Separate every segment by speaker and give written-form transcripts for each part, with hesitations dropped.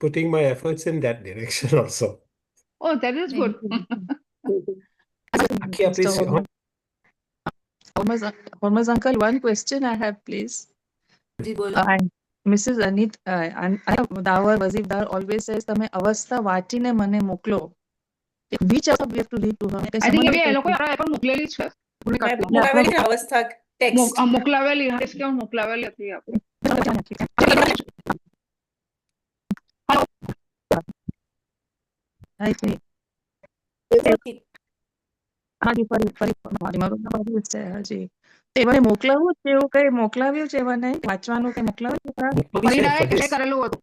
Speaker 1: putting my efforts in that direction also.
Speaker 2: Oh, that is good.
Speaker 1: Baकी आपली
Speaker 3: Mr. Hormuz uncle, one question I have, please.
Speaker 4: જી બોલો.
Speaker 3: And Mrs. Dawar Wazifdar always says, તમે અવસ્થા વાંચીને મને મોકલો. Which also we have to read to her.
Speaker 2: I think એ લોકો પણ મોકલેલી છે.
Speaker 4: મોકલાવેલી છે અવસ્થા ટેક્સ્ટ.
Speaker 2: મોકલાવેલી કે હું મોકલાવેલી હતી આપણે.
Speaker 3: I see. હાજી હાજી તે મને મોકલાવું છે એવું કઈ મોકલાવ્યું છે મને વાંચવાનું કે મોકલાવ્યું
Speaker 2: કરેલું હતું.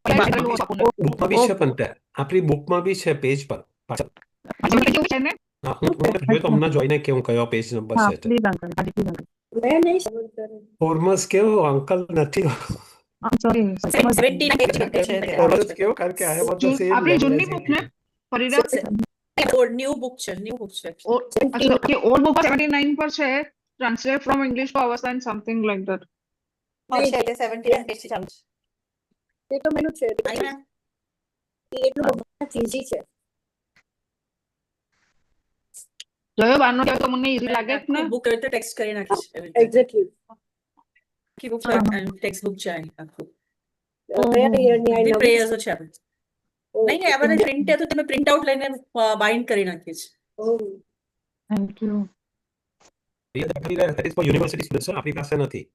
Speaker 1: બુકમાં બી છે પણ ત્યાં આપણી બુકમાં બી છે પેજ પર પાછળ. હું તમને જોઈને કે હું કયો પેજ નંબર છે.
Speaker 3: પ્લીઝ અંકલ હાજી પ્લીઝ અંકલ
Speaker 1: હોર્મસ કેવો અંકલ નથી.
Speaker 3: સોરી
Speaker 1: હોર્મસ કેવો કારણ કે આ બધું સેમ
Speaker 2: આપણી જૂની બુક ને ફરીદા
Speaker 4: ન્યૂ બુક છે.
Speaker 2: ઓલ્ડ બુક 79 પર છે. ટ્રાન્સલેટ ફ્રોમ ઇંગ્લિશ ટુ અવસ્થા એન્ડ સમથિંગ લાઈક ધેટ.
Speaker 4: છે તે 79 પેજ થી ચાલુ છે.
Speaker 5: એ તો મેનું છે એટલું ઈઝી છે.
Speaker 2: જોયો બારનો કે તો મને ઈઝી લાગે છે ને.
Speaker 4: બુક તો ટેક્સ્ટ કરી નાખી છે.
Speaker 5: એક્ઝેક્ટલી
Speaker 4: કે બુક ટેક્સ્ટ બુક છે આખું.
Speaker 5: કયા યરની આઈ લવ
Speaker 4: પ્રેયર્સ છે આપણે. નહીં આ બધા પ્રિન્ટ તો તમે પ્રિન્ટ આઉટ લઈને બાઇન્ડ કરી નાખી છે.
Speaker 3: થેન્ક યુ
Speaker 1: યુનિવર્સિટી સ્ટુડન્ટ્સ આપણી પાસે નથી.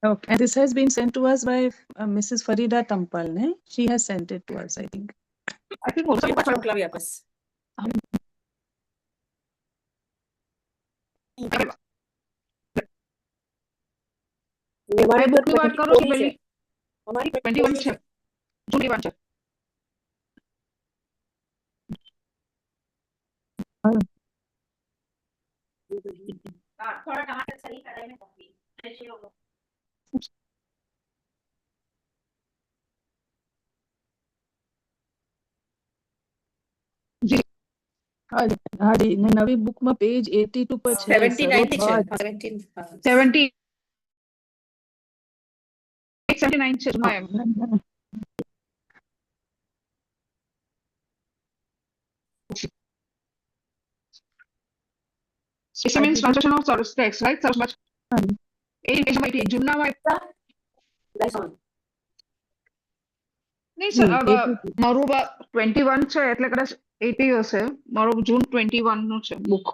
Speaker 3: Okay, and this has been sent to us by Mrs. Farida Tampal, ne? She has sent it to us, I think.
Speaker 2: I think also
Speaker 4: મોકલાવી આપસ.
Speaker 2: એ બુકની વાત કરો કે પેલી
Speaker 5: અમારી
Speaker 2: 21 છે. જૂની વાત છે.
Speaker 4: થોડા ટમાટર સરી કઢાઈને મોકલી.
Speaker 3: હાજી નવી બુકમાં પેજ 82 પર છે
Speaker 4: 79 થી છે.
Speaker 2: 70 79 છે જૂના એમ. It means translation of source text, right? So much. જૂનામાં નહીં સર મારું 21 છે એટલે કદાચ 80 હશે. મારું જૂન 21 નું છે બુક.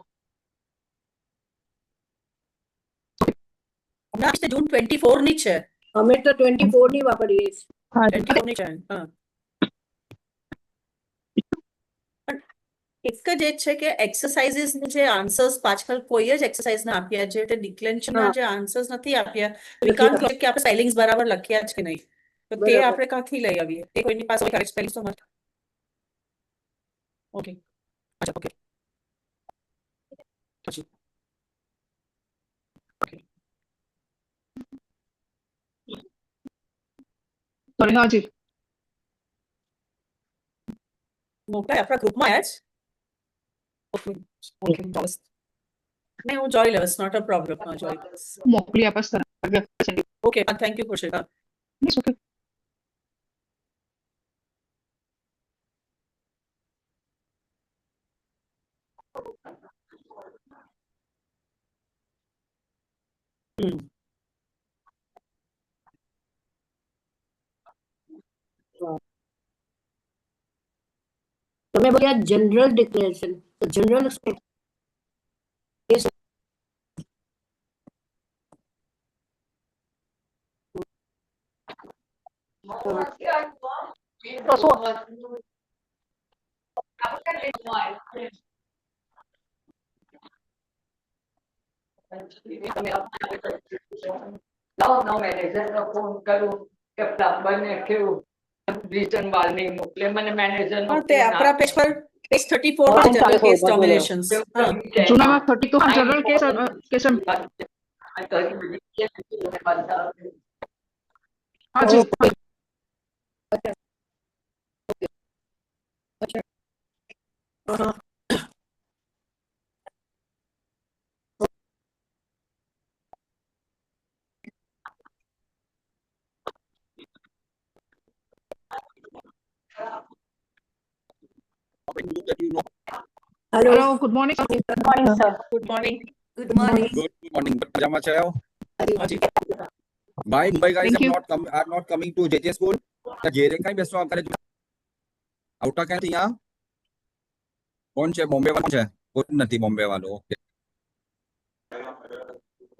Speaker 4: જૂન 24 ની છે.
Speaker 5: અમે તો 24 ની વાપરીએ છીએ.
Speaker 4: 24 ની છે. હા એક જ એ છે કે એક્સરસાઇઝીસ જે આન્સર્સ પાછળ કોઈ જ એક્સરસાઇઝ ના આપ્યા છે તે ડિક્લેન્શનના જે આન્સર્સ નથી આપ્યા વિકાંત કે આપણે સ્પેલિંગ્સ બરાબર લખ્યા છે કે નહીં તો તે આપણે ક્યાંથી લઈ આવીએ એ કોઈની પાસે કરેક્ટ સ્પેલિંગ તો નથી. ઓકે અચ્છા ઓકે પછી
Speaker 2: સોરી હાજી
Speaker 4: મોકલા આપણા ગ્રુપમાં આયા જ. ઓકે ઓકે બસ નહીં હું જોઈ લઈશ નોટ અ પ્રોબ્લેમ. જોઈ
Speaker 2: મોકલી આપસ sir.
Speaker 4: Okay thank you Kushika.
Speaker 2: ઓકે
Speaker 5: તમે બોલ્યા જનરલ ડિક્લેરેશન તો જનરલ
Speaker 6: મેનેજરને ફોન કરું કે પ્લમ્બરને કેવું રીઝન વાલ નહીં મોકલે મને મેનેજર
Speaker 4: તે આપણા પેજ પર પેજ 34 પર જનરલ કેસ ડોમિનેશન્સ.
Speaker 2: જૂનામાં 32 જનરલ કેસ હાજી
Speaker 7: group that you know.
Speaker 5: Hello.
Speaker 2: Hello, good morning.
Speaker 5: Good morning, sir.
Speaker 4: Good morning.
Speaker 5: Good morning.
Speaker 7: Good morning. મજામાં છે આવો?
Speaker 4: હાજી.
Speaker 7: Why Mumbai guys
Speaker 2: Thank you.
Speaker 7: are not coming to JJ school? JJ કઈ બેસવા કરે છે? આવતા ક્યાંથી અહીંયા? કોણ છે? બોમ્બે વાળો છે? કોઈ નથી બોમ્બે વાળો. Okay.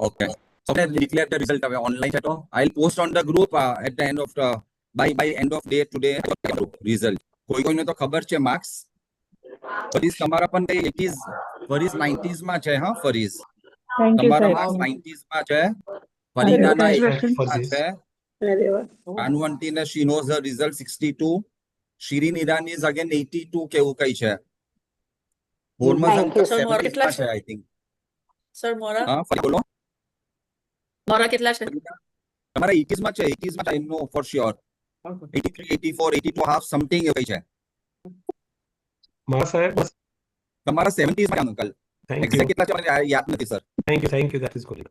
Speaker 7: Okay. So let's declare the result હવે online છે તો I'll post on the group at the end of the by end of day today result. કોઈને તો ખબર છે માર્ક્સ? ફરીઝ તમારા પણ કઈ 80s ફરીઝ 90s માં છે હા ફરીઝ. તમારા માર્ક્સ 90s માં છે. ફરીદાના 80s માં છે.
Speaker 5: અરે વાહ.
Speaker 7: Anuanti ne she knows her result 62. Shirin Irani is again 82 કેવું કઈ છે. હોર્મઝન
Speaker 5: Thank you.
Speaker 4: Sir, Mora
Speaker 7: 70s
Speaker 4: કેટલા
Speaker 7: માં
Speaker 4: છે?
Speaker 7: છે I think.
Speaker 4: સર મોરા
Speaker 7: હા ફરી બોલો.
Speaker 4: મોરા કેટલા છે?
Speaker 7: તમારા 80s માં છે 80s માં I know for sure. 83 84 82 half something એવું કઈ છે.
Speaker 1: મારા સાહેબ
Speaker 7: તમારા 70s માં અંકલ.
Speaker 1: થેન્ક યુ
Speaker 7: એક્ઝેક્ટ કેટલા છે મને યાદ નથી sir.
Speaker 1: Thank you that is good.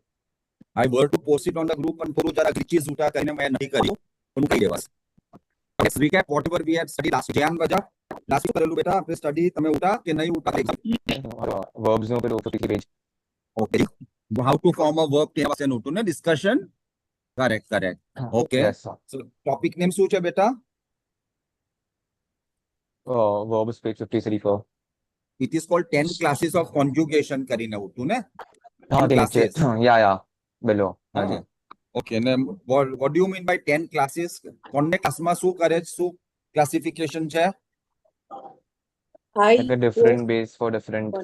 Speaker 7: I were to post it on the group and થોડું જરા glitches ઉઠા કરીને મેં નહીં કર્યું પણ કહી Dewas. Let's recap whatever we had studied last Jan વજા last week કરેલું બેટા આપણે સ્ટડી તમે ઉઠા કે નહીં ઉઠા
Speaker 8: verbs નો પેલું 50 page.
Speaker 7: Okay. How to form a verb તે વાસે નોટું ને discussion. Correct. Okay.
Speaker 8: Yes, sir.
Speaker 7: So topic name શું છે બેટા?
Speaker 8: Verbs page 54.
Speaker 7: It is called 10 classes of conjugation કરીને ઉઠું ને?
Speaker 8: હા
Speaker 7: 10
Speaker 8: તે છે.
Speaker 7: classes.
Speaker 8: Yeah, below. હાજી.
Speaker 7: Okay. ને what do you mean by 10 classes? કોને ક્લાસમાં શું કરે છે? શું ક્લાસિફિકેશન છે?
Speaker 8: Like a different base for different.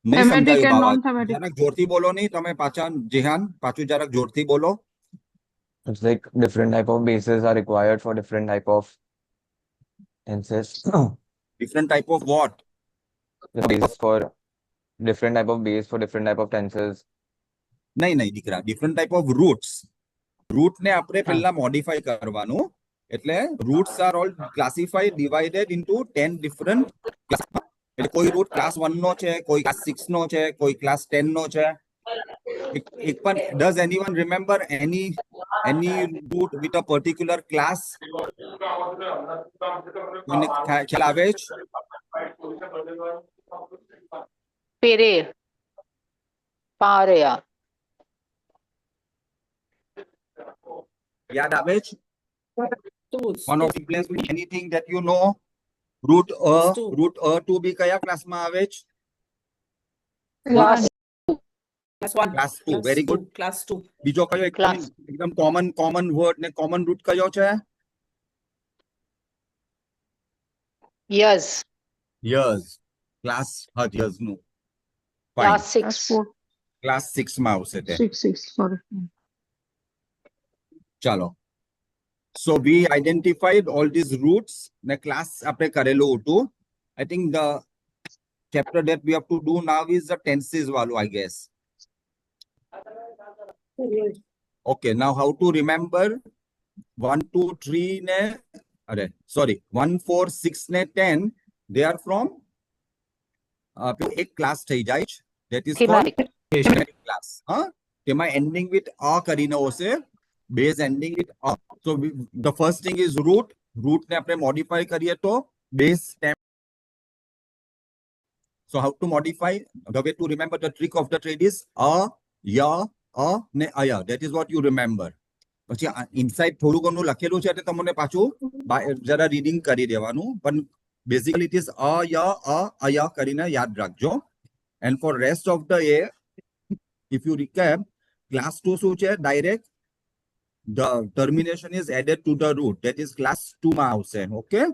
Speaker 7: નહીં
Speaker 2: Thematic
Speaker 7: સમજાયું
Speaker 2: and
Speaker 7: બાબા.
Speaker 2: non-thematic.
Speaker 7: જરાક જોરથી બોલો નહીં તમે પાછા જેહાન પાછું જરાક જોરથી બોલો.
Speaker 8: It's like different type of bases are required for different type of tenses.
Speaker 7: Different type of what?
Speaker 8: The basis for different type of base for different type of tenses.
Speaker 7: નહીં દીકરા different type of roots. root ને આપણે પહેલા modify કરવાનું. એટલે roots are all classified divided into 10 different classes. એટલે કોઈ root class 1 નો છે, કોઈ class 6 નો છે, કોઈ class 10 નો છે. એક પણ does anyone remember any root with a particular class? કોઈને ખ્યાલ આવે છે?
Speaker 9: Pere. Parea.
Speaker 7: યાદ આવે છે?
Speaker 4: Tools.
Speaker 7: One of the place with anything that you know. root to બી કયા ક્લાસમાં આવે છે?
Speaker 9: Class.
Speaker 7: Class 2. Very good.
Speaker 4: Class 2.
Speaker 7: બીજો કયો
Speaker 9: Class.
Speaker 7: એકદમ common word ને common root કયો છે?
Speaker 9: Years.
Speaker 7: years. class years નું. Fine.
Speaker 9: Class 6.
Speaker 7: class 6 માં આવશે તે.
Speaker 2: 6, sorry.
Speaker 7: ચાલો. So we identified all these roots. The class આપણે કરેલું હતું. I think the chapter that we have to do now is the tenses વાળું I guess. Okay, now how to remember 1, 2, 3 ne, sorry, 1, 4, 6 ne 10, they are from એક class થઈ જાય છે. That is called
Speaker 9: Thematic.
Speaker 7: thematic class. તેમાં ending with a કરીને હશે. Base ending with a. So the first thing is root. Root ને આપણે modify કરીએ તો base stem. So how to modify? The way to remember the trick of the trade is ya, ne aya. That is what you remember. પછી inside થોડું ઘણું લખેલું છે એટલે તમને પાછું જરા રીડિંગ કરી દેવાનું. પણ basically it is ya, aya કરીને યાદ રાખજો. And for rest of the year, if you recap, class 2 શું છે? Direct. The termination is added to the root. That is class 2 માં આવશે. Okay.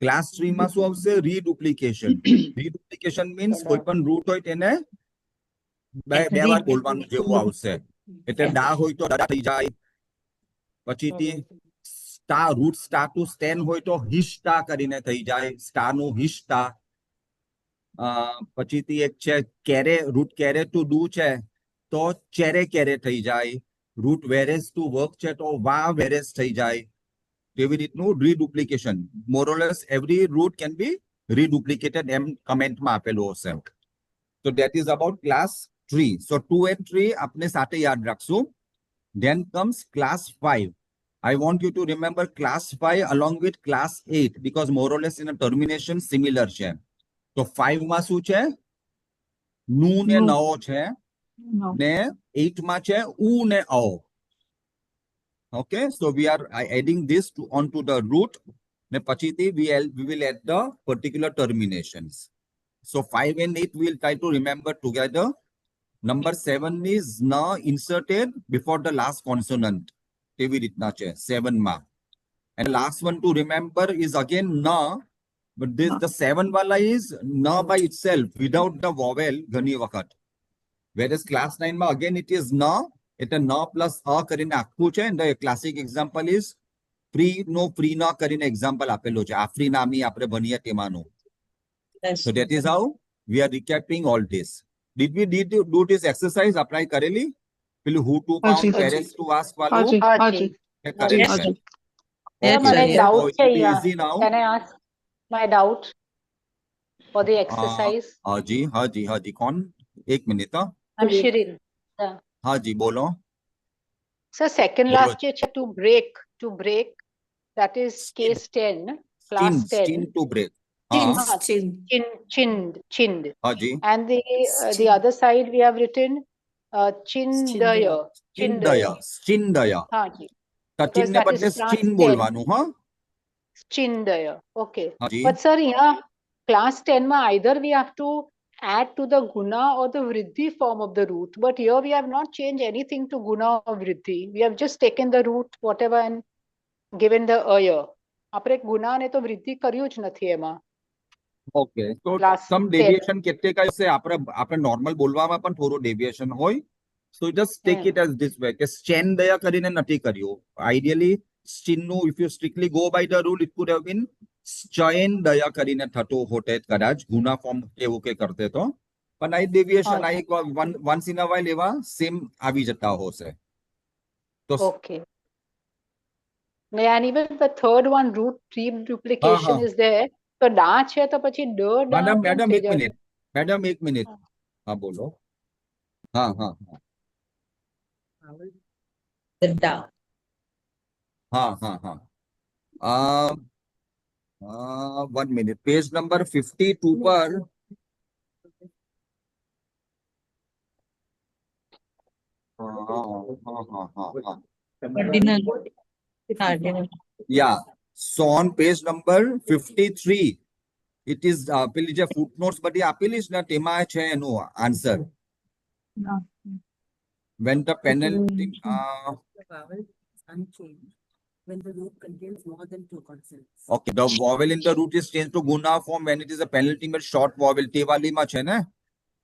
Speaker 7: Class 3 માં શું આવશે? Reduplication. Reduplication means કોઈ પણ root હોય તેને બે વાર બોલવાનું જેવું આવશે. એટલે ડા હોય તો ડા થઈ જાય. પછીથી star root star to stan હોય તો હિસ્ટા કરીને થઈ જાય. સ્ટાર નું હિસ્ટા. પછીથી એક છે કેરે root કેરે to do છે તો ચેરે કેરે થઈ જાય. root whereas to work છે તો વા whereas થઈ જાય. તેવી રીતનું reduplication. More or less every root can be reduplicated. એમ કમેન્ટમાં આપેલું હશે. So that is about class 3. So 2 and 3 આપણે સાથે યાદ રાખશું. Then comes class 5. I want you to remember class 5 along with class 8 because more or less in a termination similar છે. તો 5 માં શું છે? નું ને
Speaker 2: નું.
Speaker 7: નવો છે
Speaker 2: No.
Speaker 7: ને 8 માં છે ઉ ને ઓ. Okay, so we are adding this onto the root. Ne pachiti we will add the particular terminations. So 5 and 8 we will try to remember together. Number 7 is na inserted before the last consonant. Tevi ritna che 7 ma. And last one to remember is again na, but this the 7 wala is na by itself without the vowel ghani wakat. Whereas class 9 ma again it is na. It's a na plus a કરીને આખું છે. And the classic example is free no free na કરીને example આપેલો છે. આફરી નામી આપણે ભણીએ તેમાંનું. So that is how we are recapping all this. Did we do this exercise? Apply કરેલી? પેલું who to found,
Speaker 2: હાજી.
Speaker 7: parents to ask વાળું?
Speaker 2: હાજી
Speaker 9: હાજી.
Speaker 2: હાજી
Speaker 7: એ કરેલી છે.
Speaker 2: હાજી.
Speaker 3: Yes,
Speaker 7: Okay,
Speaker 3: sir,
Speaker 9: મને
Speaker 3: yes.
Speaker 9: doubt
Speaker 7: so it
Speaker 9: છે
Speaker 7: will be
Speaker 9: અહીંયા.
Speaker 7: easy now.
Speaker 9: Can I ask my doubt for the exercise?
Speaker 7: હાજી હાજી કોણ? એક મિનિટ હા.
Speaker 9: I'm Shirin.
Speaker 7: હાજી બોલો.
Speaker 9: So second
Speaker 7: બોલો.
Speaker 9: last છે to break, that is case 10, class 10.
Speaker 7: Chin to break.
Speaker 4: Chin,
Speaker 7: હા
Speaker 4: chin.
Speaker 9: Chinned.
Speaker 7: હાજી.
Speaker 9: And the other side we have written chindaya.
Speaker 7: ચિંદયા.
Speaker 9: હાજી.
Speaker 7: સચિન ને
Speaker 9: that
Speaker 7: બદલે
Speaker 9: is class
Speaker 7: ચિન
Speaker 9: 10.
Speaker 7: બોલવાનું હા.
Speaker 9: Chindaya. Okay.
Speaker 7: હાજી.
Speaker 9: But sir, here class 10 ma either we have to add to the guna or the vriddhi form of the root. But here we have not changed anything to guna or vriddhi. We have just taken the root, whatever, and given the aya. આપણે ગુના ને તો વૃદ્ધિ કર્યું જ નથી એમાં.
Speaker 7: Okay તો
Speaker 9: Class
Speaker 7: સમ
Speaker 9: 10.
Speaker 7: ડેવિએશન કેટલે કઈ છે આપણે નોર્મલ બોલવામાં પણ થોડું ડેવિએશન હોય. So just take it as this way કે સ્ચેન દયા કરીને નથી કર્યું. આઈડિયલી સ્ચિનનું if you strictly go by the rule it could have been સ્ચયન દયા કરીને થતો હોતે કદાચ ગુના ફોર્મ એવું કે કરતે તો. પણ આ ડેવિએશન આ એક વન્સ ઇન અ વાઇલ એવા સેમ આવી જતા હશે. તો
Speaker 9: Okay. And even the third one, root reduplication is there. તો ડા છે તો પછી ડ ડા કેમ
Speaker 7: મેડમ
Speaker 9: થઈ
Speaker 7: એક
Speaker 9: જાય?
Speaker 7: મિનિટ. મેડમ એક મિનિટ. હા બોલો. હા હા હા હા હા. 1 minute. Page number 52 पर
Speaker 3: Cardinal. Cardinal.
Speaker 7: yeah. So on page number 53, it is પેલી જે footnotes બધી આપેલી છે ને તેમાં છે એનું answer. When the penalty
Speaker 4: When the root contains more than 2 consonants.
Speaker 7: okay, the vowel in the root is changed to guna form when it is a penultimate short vowel. તે વાલીમાં છે ને?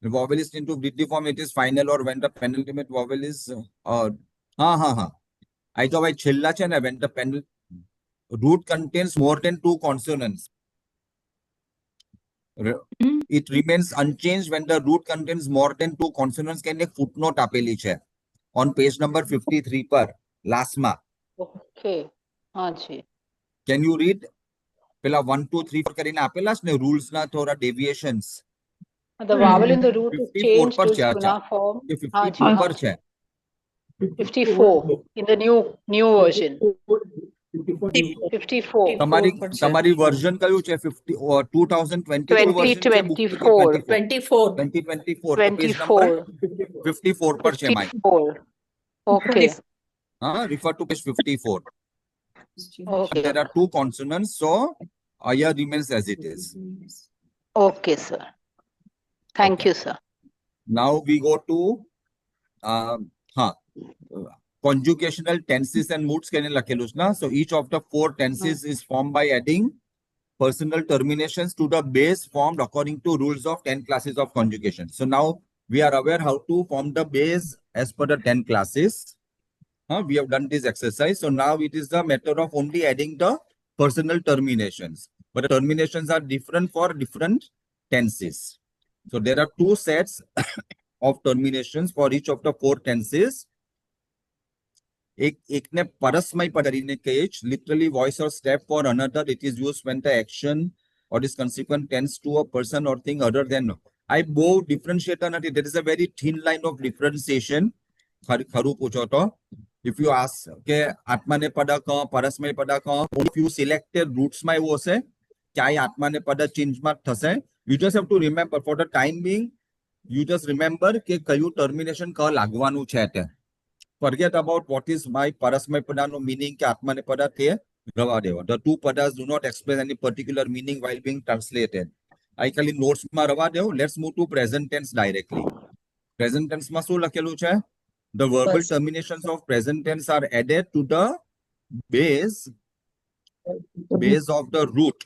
Speaker 7: The vowel is changed to vriddhi form, it is final, or when the penultimate vowel is ha. I thought I chilla છે ને when the root contains more than 2 consonants. It remains unchanged when the root contains more than 2 consonants. Can એક footnote આપેલી છે on page number 53 પર last માં.
Speaker 9: Okay. હાજી.
Speaker 7: Can you read પેલા 1 2 3 4 કરીને આપેલા છે ને rules ના થોડા deviations.
Speaker 9: The vowel in the root is
Speaker 7: 54
Speaker 9: changed
Speaker 7: પર
Speaker 9: to
Speaker 7: છે
Speaker 9: guna form.
Speaker 7: એ 52
Speaker 9: હાજી,
Speaker 7: પર
Speaker 9: હાજી.
Speaker 7: છે.
Speaker 9: 54 in the new version. 54.
Speaker 7: તમારી version કયું છે? 2022 version છે?
Speaker 9: 2024.
Speaker 4: 24.
Speaker 7: 2024 તો page number 54 પર છે my.
Speaker 9: 54. Okay.
Speaker 7: Refer to page 54.
Speaker 9: Okay.
Speaker 7: There are 2 consonants, so aya remains as it is.
Speaker 9: Okay, sir. Thank you, sir.
Speaker 7: Now we go to conjugational tenses and moods કેને લખેલું છે ના? So each of the 4 tenses is formed by adding personal terminations to the base formed according to rules of 10 classes of conjugation. So now we are aware how to form the base as per the 10 classes. We have done this exercise. So now it is the method of only adding the personal terminations. But the terminations are different for different tenses. So there are 2 sets of terminations for each of the 4 tenses. એકને પરસ્મય કરીને કહે છે, literally voice or step for another. It is used when the action or its consequent tends to a person or thing other than. I bow differentiator નથી. There is a very thin line of differentiation. ખરું પૂછો તો If you ask કે આત્માનેપદ ક પરસ્મયપદ ક if you selected roots માં એવું હશે કે આ આત્માનેપદ ચેન્જ માં થશે. You just have to remember for the time being you just remember કે કયું ટર્મિનેશન ક લાગવાનું છે તે. Forget about what is my પરસ્મયપદનો meaning કે આત્માનેપદ તે રવા દેવા. The two padas do not express any particular meaning while being translated. આ ખાલી નોટ્સ માં રવા દેવું. Let's move to present tense directly. Present tense માં શું લખેલું છે? The verbal
Speaker 3: First.
Speaker 7: terminations of present tense are added to the base of the root.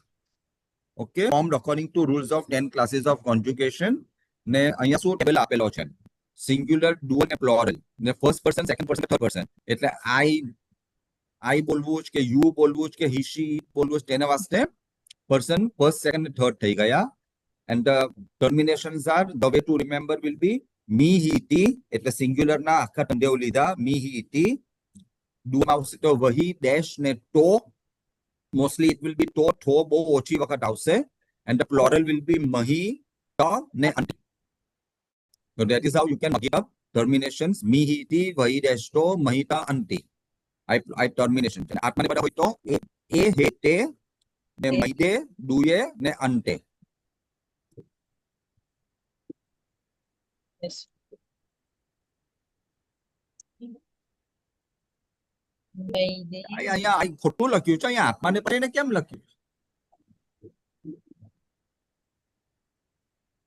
Speaker 7: Okay, formed according to rules of 10 classes of conjugation. ને અહીંયા શું table આપેલો છે? Singular, dual ને પ્લોરલ. ને first person, second person, third person. એટલે I બોલવું જ કે you બોલવું જ કે he she બોલવું જ તેના વાસ્તે પર્સન ફર્સ્ટ, સેકન્ડ ને થર્ડ થઈ ગયા. And the terminations are, the way to remember will be me he tea, એટલે સિંગ્યુલર ના આખા ટંડેવ લીધા. me he tea. ડુ માં આવશે તો વહી ડેશ ને ટો. Mostly it will be to, tho બહુ ઓછી વખત આવશે. And the plural will be મહી, ટ ને અંતે. So that is how you can mark it up. Terminations me he tea, વહી ડેશ ટો, મહી ટ અંતે. I termination. આત્માનેપદ હોય તો એ હે તે ને મૈદે ડુએ ને અંતે.
Speaker 3: Yes.
Speaker 7: અહીંયા ખોટું લખ્યું છે. અહીંયા આત્માનેપદ એને કેમ લખ્યું?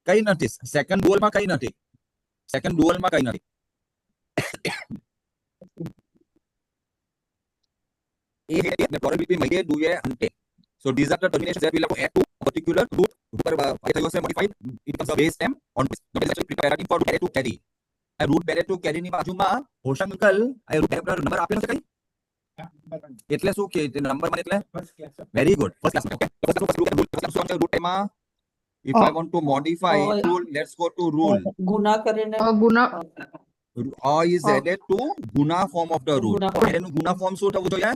Speaker 7: કઈ નથી. સેકન્ડ ડુઅલ માં કઈ નથી. સેકન્ડ ડુઅલ માં કઈ નથી. એ હે ને પ્લોરલ will be મૈદે ડુએ અંતે. So these are the terminations that will have to add to a particular root. ઉપર થયો છે modified. It becomes a base stem on this. The base actually preparative for bearer to carry. આ root bearer to carry ની બાજુમાં હોશન uncle આ root bearer number આપેલો છે કઈ? એટલે શું કે નંબર માં એટલે very good. First class. Okay. First root માં if I want to modify rule, let's go to rule.
Speaker 4: ગુના કરીને
Speaker 2: ગુના
Speaker 7: is added to guna form of the root. એનું guna form શું થવું જોઈએ?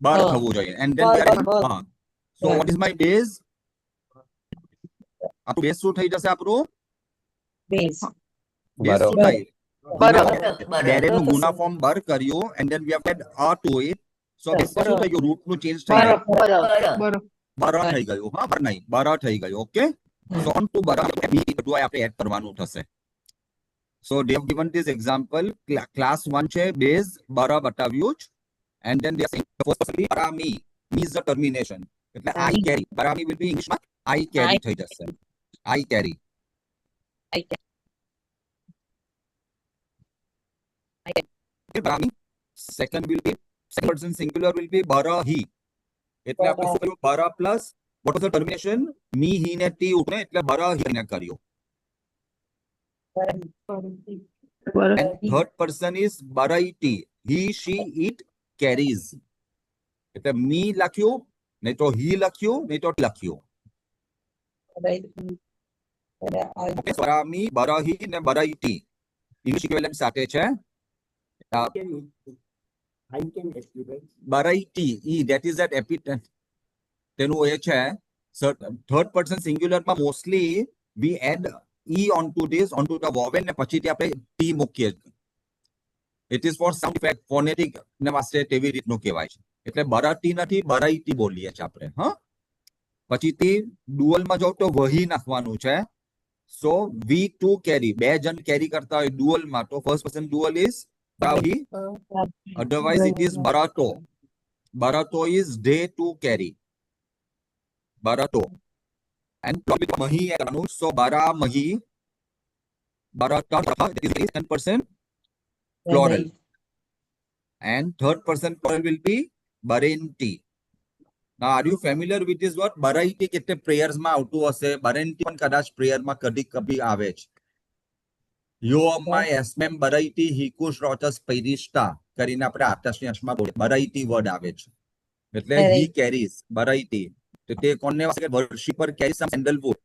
Speaker 7: બર થવું જોઈએ. And then we are
Speaker 4: બર.
Speaker 7: so what is my base? આપણું base શું થઈ જશે? આપણું base શું થાય? બેરેનું ગુના ફોર્મ બર કર્યું and then we have add a to it. So base શું થઈ ગયું? રૂટ નું ચેન્જ થઈ ગયું.
Speaker 2: બરો
Speaker 7: બર થઈ ગયું. હા, બર નહીં, બર થઈ ગયું. ઓકે. So on to બર બધું આપણે એડ કરવાનું થશે. So they have given this example. Class 1 છે base બર બતાવ્યું જ. And then they are saying the first person will be barami. Me is the termination. એટલે I carry. Barami will be English માં I carry થઈ જશે. I carry. Okay, barami. Second will be, second person singular will be barahi. એટલે આપણે શું કર્યું? bara plus what was the termination? Me he ને t ઉઠને એટલે barahi ને કર્યું. And third person is baraiti. He she it carries. એટલે me લખ્યું, નહીં તો he લખ્યું, નહીં તો લખ્યું. Okay, barami, barahi ને baraiti. English equivalent સાથે છે. Baraiti, e that is that epithet. તેનું એ છે third person singular માં mostly we add e onto this, onto the vowel ને પછીથી આપણે t મૂકીએ. It is for sound effect, phonetic ને વાસ્તે તેવી રીતનું કહેવાય છે. એટલે બરાટી નથી, બરાઈટી બોલીએ છીએ આપણે. હા, પછીથી ડુઅલ માં જાવ તો વહી નાખવાનું છે. સો V2 carry, બે જણ કેરી કરતા હોય ડુઅલ માં તો first person dual is Barahi, otherwise it is Barato. Barato is day to carry. Barato. And Mahi, so Bara Mahi, Barata, that is 10% plural. And third person plural will be Barenti. Now, are you familiar with this word? Baraiti કેટલે prayers માં આવતું હશે. Barenti પણ કદાચ prayer માં કદી આવે છે. Yo my SMM Baraiti Hikus Rotas Pairista કરીને આપણે આતાશની અંશમાં બોલે Baraiti word આવે છે. એટલે he carries Baraiti. તો તે કોને વાસ્તે worshipper carries some sandalwood.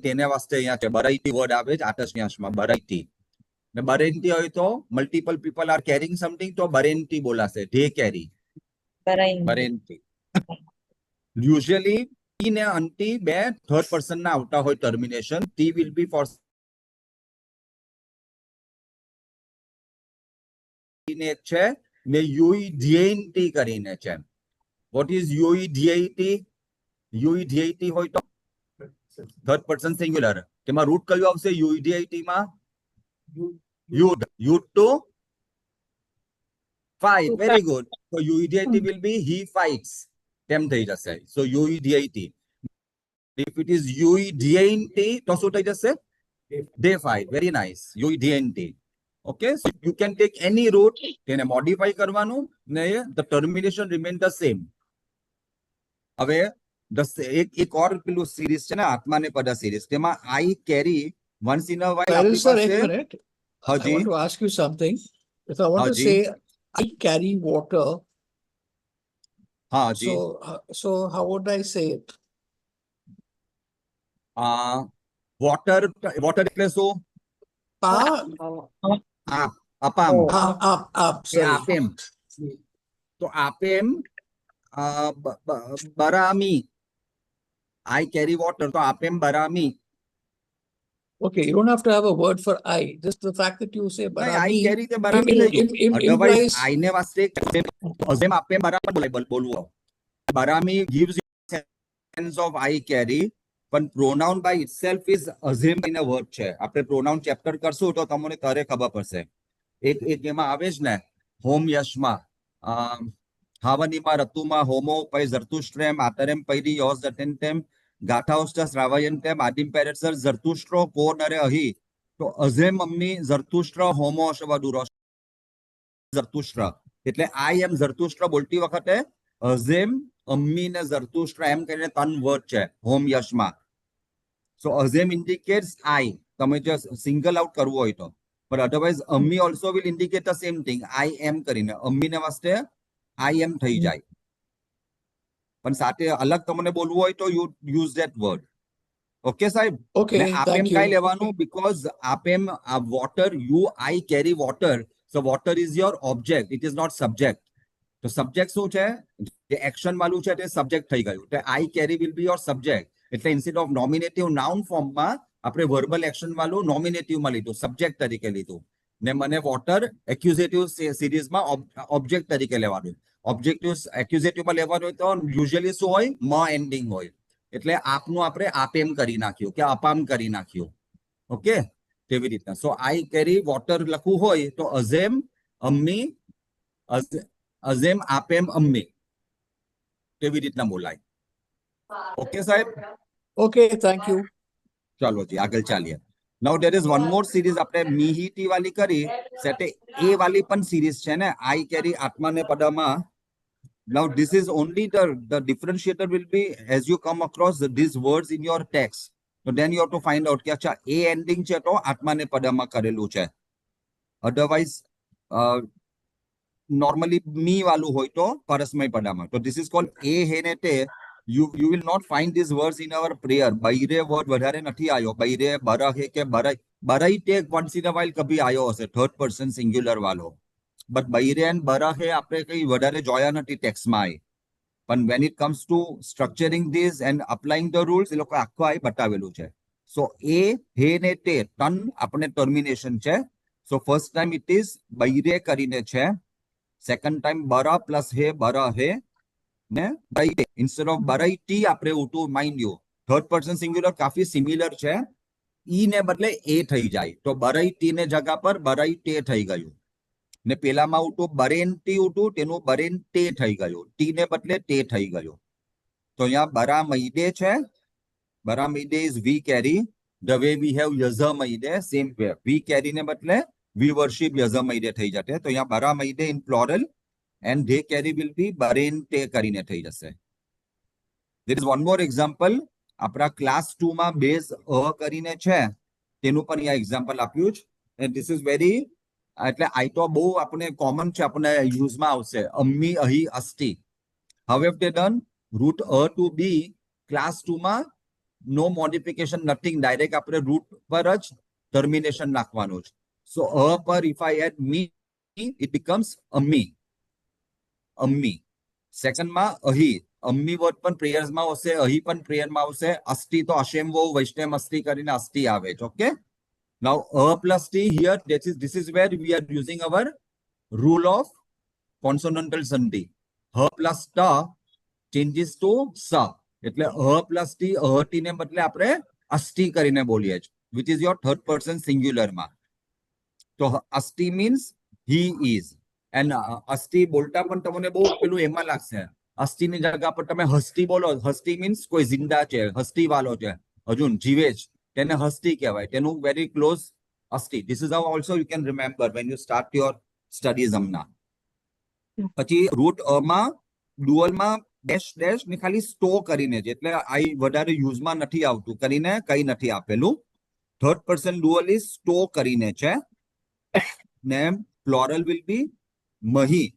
Speaker 7: તેને વાસ્તે અહીંયા છે Baraiti word આવે છે આતાશની અંશમાં Baraiti. ને Barenti હોય તો multiple people are carrying something તો Barenti બોલાશે. They carry. Barenti. Usually T ને અંતિ બે third person ના આવતા હોય termination. T will be for કરીને એક છે ને યુઈડીએનટી કરીને છે. What is યુઈડીએટી? યુઈડીએટી હોય તો થર્ડ પર્સન સિંગ્યુલર, તેમાં રૂટ કયું આવશે યુઈડીએટી માં? યુડ. યુડ two fight. Very good. So UEDIT will be he fights. તેમ થઈ જશે. So UEDIT. If it is UEDIT, તો શું થઈ જશે? They fight. Very nice. UEDIT. Okay. So you can take any route, તેને modify કરવાનું ને the termination remain the same. હવે એક ઓર પેલું સિરીઝ છે ને આત્માને પદા સિરીઝ, તેમાં I carry once in a while આપણી
Speaker 10: Sir, એક
Speaker 7: પાસે
Speaker 10: minute. I
Speaker 7: હાજી
Speaker 10: want to ask you something. If I want to
Speaker 7: હાજી
Speaker 10: say I carry water,
Speaker 7: હાજી
Speaker 10: so how would I say it?
Speaker 7: Water એટલે શું? અપામ
Speaker 10: Up,
Speaker 7: કે
Speaker 10: sorry.
Speaker 7: આપેમ. તો આપેમ બરામી. I carry water, તો આપેમ બરામી.
Speaker 10: Okay, you don't have to have a word for I. Just the fact that you say
Speaker 7: નહીં, I
Speaker 10: Barami
Speaker 7: carry તે બરામી થઈ ગયું. Otherwise,
Speaker 10: implies
Speaker 7: I ને વાસ્તે અઝેમ આપેમ બરાબર બોલવું. બરામી gives you sense of I carry, પણ pronoun by itself is assumed in a word છે. આપણે pronoun chapter કરશું તો તમને તારે ખબર પડશે. એક એમાં આવે જ ને હોમ યશમાં હાવનીમાં રતુમાં હોમો પೈ ઝરતુષ્ટ્રેમ આતરેમ પૈરી યોસ જટેન્ટેમ ગાથાઓસ્ટા શ્રાવયન્ટેમ આદિમ પેરેટ્સર ઝરતુષ્ટ્રો કો નરે અહી. તો અઝેમ અમ્મી ઝરતુષ્ટ્ર હોમો અશવદુરો ઝરતુષ્ટ્ર એટલે આઈ એમ ઝરતુષ્ટ્ર બોલતી વખતે અઝેમ અમ્મી ને ઝરતુષ્ટ્ર એમ કરીને ત્રણ વર્ડ છે હોમ યશમાં. સો અઝેમ ઇન્ડિકેટ્સ આઈ, તમે જો સિંગલ આઉટ કરવું હોય તો. but otherwise અમ્મી also will indicate the same thing, I am કરીને અમ્મીને વાસ્તે I am થઈ જાય. પણ સાથે અલગ તમને બોલવું હોય તો you use that word. Okay સાહેબ?
Speaker 10: okay,
Speaker 7: ને આપેમ
Speaker 10: thank
Speaker 7: કાઈ
Speaker 10: you.
Speaker 7: લેવાનું? because આપેમ water, I carry water, so water is your object, it is not subject. તો સબ્જેક્ટ શું છે? જે એક્શન વાળું છે તે સબ્જેક્ટ થઈ ગયું. તો I carry will be your subject. એટલે ઇન્સ્ટેડ ઓફ નોમિનેટિવ નાઉન ફોર્મમાં આપણે વર્બલ એક્શન વાળું નોમિનેટિવમાં લીધું, સબ્જેક્ટ તરીકે લીધું. ને મને વોટર એક્યુઝેટિવ સિરીઝમાં ઓબ્જેક્ટ તરીકે લેવાનું. ઓબ્જેક્ટિવ એક્યુઝેટિવમાં લેવાનું હોય તો યુઝ્યુઅલી શું હોય? મ એન્ડિંગ હોય. એટલે આપનું આપણે આપેમ કરી નાખ્યું કે અપામ કરી નાખ્યું. ઓકે, તેવી રીતના. સો I carry water લખવું હોય તો અઝેમ અમ્મી, અઝેમ આપેમ અમ્મી, તેવી રીતના બોલાય. ઓકે સાહેબ?
Speaker 10: Okay, thank you.
Speaker 7: ચાલો જી આગળ ચાલીએ. નાઉ there is one more series આપણે મીહીટી વાલી કરી સેટે એ વાલી પણ series છે ને I carry આત્માને પદામાં. Now this is only the differentiator will be as you come across these words in your text. So then you have to find out કે અચ્છા એ ending છે તો આત્માને પદામાં કરેલું છે. Otherwise normally me વાળું હોય તો પરસ્મય પદામાં. તો this is called એ હે ને તે. You will not find these words in our prayer. બૈરે word વધારે નથી આયો. બૈરે બરહે કે બરાઈ, બરાઈ take once in a while કભી આયો હશે થર્ડ પર્સન સિંગ્યુલર વાળો. બટ બૈરે એન્ડ બરહે આપણે કઈ વધારે જોયા નથી ટેક્સ્ટમાં આઈ. પણ when it comes to structuring this and applying the rules એ લોકો આખું આઈ બતાવેલું છે. So એ હે ને તે તન આપણે ટર્મિનેશન છે. So first time it is બૈરે કરીને છે. Second time બરા પ્લસ હે બરા હે ને બરાઈ. instead of બરાઈટી આપણે ઉટું mind you third person singular કાફી સિમિલર છે. ઈ ને બદલે એ થઈ જાય તો બરાઈટી ને જગા પર બરાઈટે થઈ ગયું. ને પેલામાં ઉટું બરેનટી ઉટું તેનું બરેનટે થઈ ગયું. ટી ને બદલે તે થઈ ગયું. તો અહીંયા બરામૈદે છે. બરામૈદે is we carry. The way we have યઝમૈદે same way. We carry ને બદલે we worship યઝમૈદે થઈ જશે. તો અહીંયા બરામૈદે in plural and they carry will be બરેનટે કરીને થઈ જશે. There is one more example. આપણા ક્લાસ 2 માં બેઝ કરીને છે તેનું પણ અહીંયા એક્ઝામ્પલ આપ્યું છે. and this is very એટલે આઈ તો બહુ આપણે કોમન છે, આપણે યુઝમાં આવશે. અમ્મી અહી અસ્તિ. How have they done? root to be class 2 માં no modification, nothing, direct આપણે રૂટ પર જ ટર્મિનેશન નાખવાનું છે. so પર if I add me it becomes અમ્મી. અમ્મી. Second માં અહી અમ્મી વર્ડ પણ પ્રેયર્સ માં આવશે, અહી પણ પ્રેયર માં આવશે. અસ્તિ તો અશેમ વો વૈષ્ણવ અસ્તિ કરીને અસ્તિ આવે છે. Okay, now plus t here, this is where we are using our rule of consonantal સંધિ. હ પ્લસ ટ ચેન્જીસ ટુ સ. એટલે હ પ્લસ ટી અહટી ને બદલે આપણે અષ્ટી કરીને બોલીએ છીએ, which is your third person singular માં. તો અષ્ટી means he is. and અષ્ટી બોલતા પણ તમને બહુ પેલું એમાં લાગશે. અષ્ટીની જગ્યા પર તમે હસ્તી બોલો. હસ્તી means કોઈ જિંદા છે, હસ્તી વાળો છે, હજુ જીવે છે, તેને હસ્તી કહેવાય. તેનું વેરી ક્લોઝ અષ્ટી. This is how also you can remember when you start your studies હમણાં. પછી રૂટ અ માં ડુઅલમાં ડેશ ડેશ ને ખાલી સ્ટો કરીને છે, એટલે આઈ વધારે યુઝમાં નથી આવતું કરીને કઈ નથી આપેલું. થર્ડ પર્સન ડુઅલ ઇઝ સ્ટો કરીને છે ને પ્લોરલ વિલ બી મહી.